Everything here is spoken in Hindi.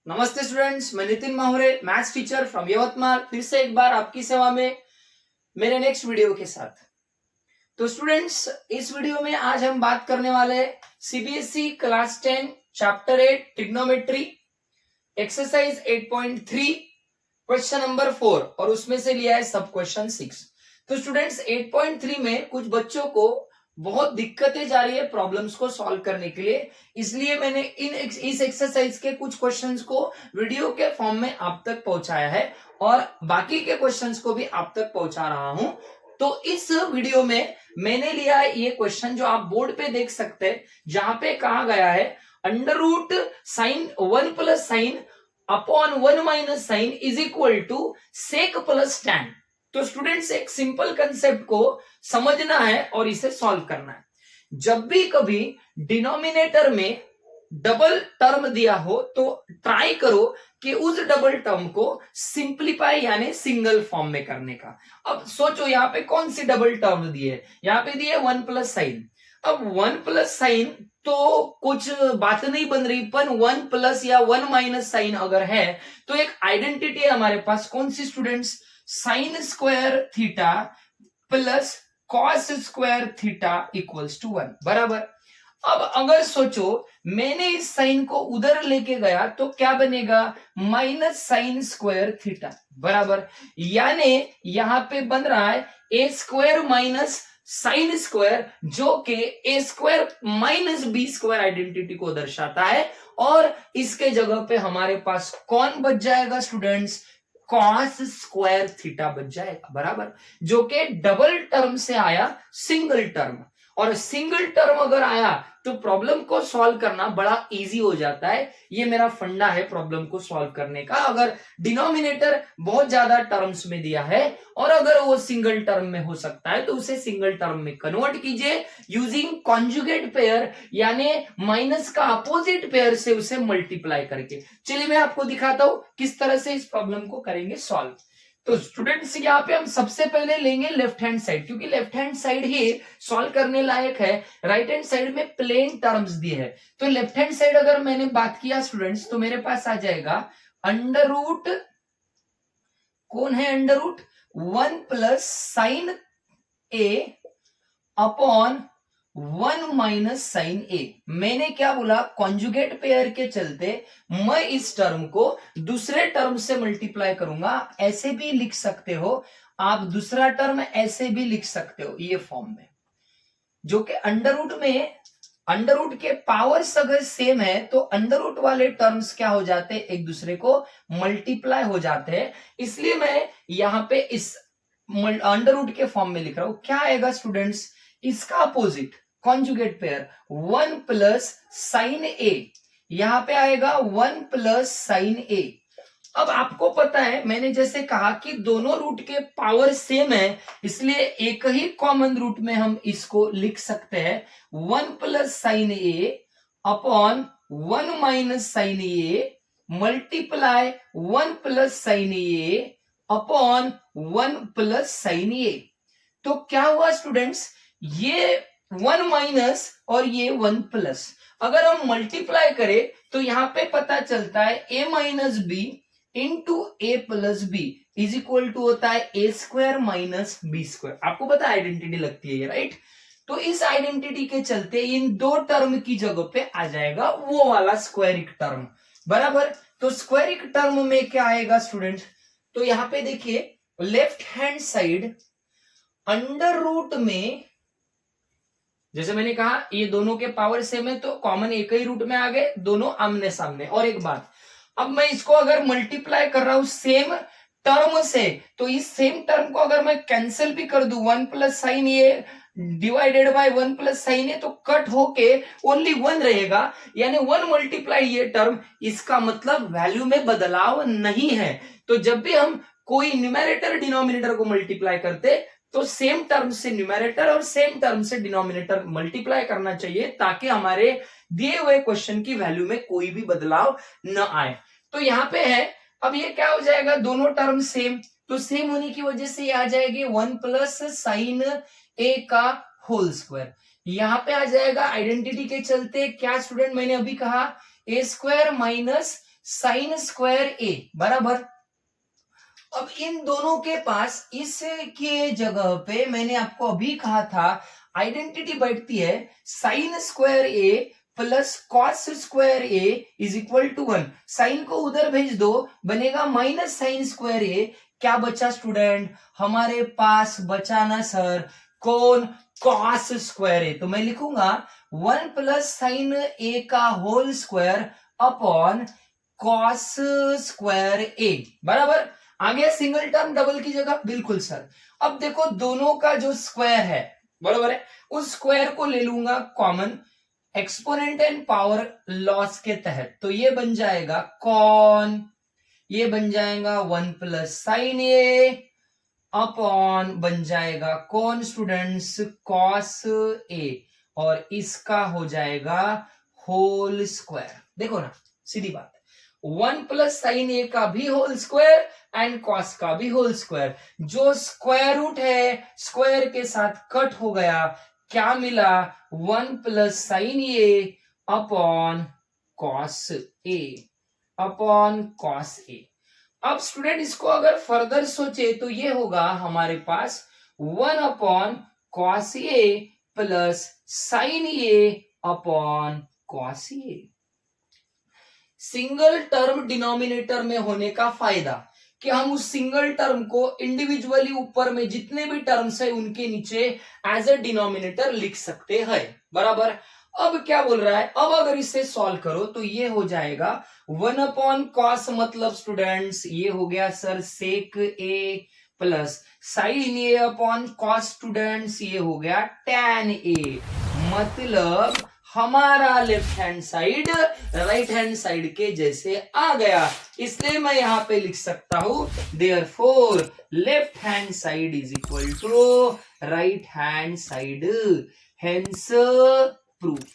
नमस्ते स्टूडेंट्स, मैं Nitin Mahure, maths teacher from Yavatmal, फिर से एक बार आपकी सेवा में मेरे नेक्स्ट वीडियो के साथ। तो स्टूडेंट्स, इस वीडियो में आज हम बात करने वाले CBSE class 10 chapter 8 trigonometry exercise 8.3 question number 4 और उसमें से लिया है सब क्वेश्चन 6। तो स्टूडेंट्स 8.3 में कुछ बच्चों को बहुत दिक्कतें जा रही है प्रॉब्लम्स को सॉल्व करने के लिए, इसलिए मैंने इस एक्सरसाइज के कुछ क्वेश्चंस को वीडियो के फॉर्म में आप तक पहुंचाया है और बाकी के क्वेश्चंस को भी आप तक पहुंचा रहा हूं। तो इस वीडियो में मैंने लिया है ये क्वेश्चन जो आप बोर्ड पे देख सकते हैं, जहां पे कहा गया है under root sine 1 plus sine upon 1 minus sine is equal to sec plus tan. तो स्टूडेंट्स एक सिंपल कंसेप्ट को समझना है और इसे सॉल्व करना है। जब भी कभी डिनोमिनेटर में डबल टर्म दिया हो तो ट्राई करो कि उस डबल टर्म को सिंप्लीफाई यानी सिंगल फॉर्म में करने का। अब सोचो यहाँ पे कौन सी डबल टर्म दी है, यहाँ पे दी है 1 प्लस साइन। अब 1 प्लस साइन तो कुछ बात नहीं बन रही, पर 1 प्लस या 1 माइनस साइन अगर है तो एक आइडेंटिटी है हमारे पास, कौन सी students? Sine square theta plus cos square theta equals to 1 बराबर। अब अगर सोचो मैंने इस साइन को उधर लेके गया तो क्या बनेगा? माइनस साइन स्क्वायर थीटा बराबर, यानी यहां पे बन रहा है ए स्क्वायर माइनस साइन स्क्वायर, जो कि A square minus B square identity को दर्शाता है। और इसके जगह पे हमारे पास कौन बच जाएगा स्टूडेंट्स? कॉस स्क्वायर थीटा बच जाएगा बराबर, जो कि डबल टर्म से आया सिंगल टर्म। और सिंगल टर्म अगर आया तो प्रॉब्लम को सॉल्व करना बड़ा इजी हो जाता है। ये मेरा फंडा है प्रॉब्लम को सॉल्व करने का। अगर डिनोमिनेटर बहुत ज्यादा टर्म्स में दिया है और अगर वो सिंगल टर्म में हो सकता है तो उसे सिंगल टर्म में कन्वर्ट कीजिए यूजिंग कॉन्जुगेट पेयर, यानी माइनस का अपोजिट पेयर से उसे मल्टीप्लाई करके। चलिए मैं आपको दिखाता हूं किस तरह से इस प्रॉब्लम को करेंगे सॉल्व। तो स्टूडेंट्स यहाँ पे हम सबसे पहले लेंगे लेफ्ट हैंड साइड, क्योंकि लेफ्ट हैंड साइड ही सॉल्व करने लायक है। राइट हैंड साइड में प्लेन टर्म्स दिए हैं। तो लेफ्ट हैंड साइड अगर मैंने बात किया स्टूडेंट्स तो मेरे पास आ जाएगा अंडर रूट, कौन है अंडर रूट? 1 प्लस साइन ए अपॉन 1 माइनस साइन ए। मैंने क्या बोला? कॉन्जुगेट पेयर के चलते मैं इस टर्म को दूसरे टर्म से मल्टीप्लाई करूंगा। ऐसे भी लिख सकते हो आप, दूसरा टर्म ऐसे भी लिख सकते हो ये फॉर्म में, जो कि अंडर रूट में अंडर रूट के पावर्स अगर सेम है तो अंडर रूट वाले टर्म्स क्या हो जाते हैं? एक दूसरे को मल्टीप्लाई हो जाते हैं। इसलिए मैं यहां पे इस अंडर रूट के फॉर्म में लिख रहा हूं। क्या आएगा स्टूडेंट्स? इसका opposite conjugate pair 1 plus sine A, यहां पे आएगा 1 प्लस साइन ए। अब आपको पता है मैंने जैसे कहा कि दोनों रूट के पावर सेम है, इसलिए एक ही कॉमन रूट में हम इसको लिख सकते हैं 1 plus sine A upon 1 minus sign A multiply 1 plus sine A upon 1 plus sine A. तो क्या हुआ स्टूडेंट्स? ये 1 माइनस और ये 1 प्लस अगर हम मल्टीप्लाई करें तो यहां पे पता चलता है a minus b into a plus b is equal to होता है ए स्क्वायर माइनस बी स्क्वायर। आपको पता है आइडेंटिटी लगती है ये, राइट? तो इस आइडेंटिटी के चलते इन दो टर्म की जगह पे आ जाएगा वो वाला स्क्वायरिक टर्म बराबर। तो स्क्वायरिक टर्म में क्या आएगा स्टूडेंट? तो यहां पे देखिए left hand side under root में, जैसे मैंने कहा ये दोनों के पावर सेम है तो कॉमन एक ही रूट में आ गए, दोनों आमने सामने। और एक बात, अब मैं इसको अगर मल्टीप्लाई कर रहा हूं सेम टर्म से तो इस सेम टर्म को अगर मैं कैंसिल भी कर दूं 1 plus sine A divided by 1 plus sine A तो कट होके ओनली 1 रहेगा, यानी 1 मल्टीप्लाई ये टर्म, इसका मतलब वैल्यू में बदलाव नहीं है। तो जब भी हम कोई न्यूमेरेटर डिनोमिनेटर को मल्टीप्लाई करते तो सेम टर्म से न्यूमेरेटर और सेम टर्म से डिनोमिनेटर मल्टीप्लाई करना चाहिए, ताकि हमारे दिए हुए क्वेश्चन की वैल्यू में कोई भी बदलाव न आए। तो यहां पे है, अब ये क्या हो जाएगा? दोनों टर्म सेम, तो सेम होने की वजह से ये आ जाएगी 1 प्लस साइन ए का होल स्क्वायर। यहां पे आ जाएगा आइडेंटिटी के चलते क्या स्टूडेंट? मैंने अभी कहा ए square minus sine square A बराबर। अब इन दोनों के पास इसके जगह पे मैंने आपको अभी कहा था आइडेंटिटी बैठती है sine square a plus cos square a is equal to 1। Sine को उधर भेज दो, बनेगा माइनस साइन स्क्वायर ए। क्या बचा स्टूडेंट? हमारे पास बचा ना सर, कौन? Cos square A. तो मैं लिखूंगा 1 प्लस साइन ए का whole square upon cos square A बराबर। आगे सिंगल टर्म डबल की जगह, बिल्कुल सर। अब देखो दोनों का जो स्क्वायर है बराबर है, उस स्क्वायर को ले लूंगा common exponent and power loss के तहत। तो ये बन जाएगा कॉन, ये बन जाएगा 1 प्लस साइन ए अपॉन बन जाएगा कौन स्टूडेंट्स? कॉस ए, और इसका हो जाएगा होल स्क्वायर। देखो ना सीधी बात, 1 प्लस साइन ए का भी होल स्क्वायर एंड कॉस का भी होल स्क्वायर। जो स्क्वायर रूट है स्क्वायर के साथ कट हो गया, क्या मिला? 1 plus sine A upon cos A, upon cos A. अब स्टूडेंट इसको अगर फर्दर सोचे तो ये होगा हमारे पास 1 upon cos A plus sine A upon cos A. Single term denominator में होने का फायदा कि हम उस सिंगल टर्म को इंडिविजुअली ऊपर में जितने भी टर्म्स है उनके नीचे एज ए डिनोमिनेटर लिख सकते हैं बराबर। अब क्या बोल रहा है? अब अगर इसे सॉल्व करो तो ये हो जाएगा 1 अपॉन कॉस, मतलब स्टूडेंट्स ये हो गया सर सेक ए प्लस साइन ए अपॉन कॉस, स्टूडेंट्स ये हो गया टैन ए। मतलब हमारा left hand side right hand side के जैसे आ गया, इसलिए मैं यहां पे लिख सकता हूं therefore left hand side is equal to right hand side, hence proof.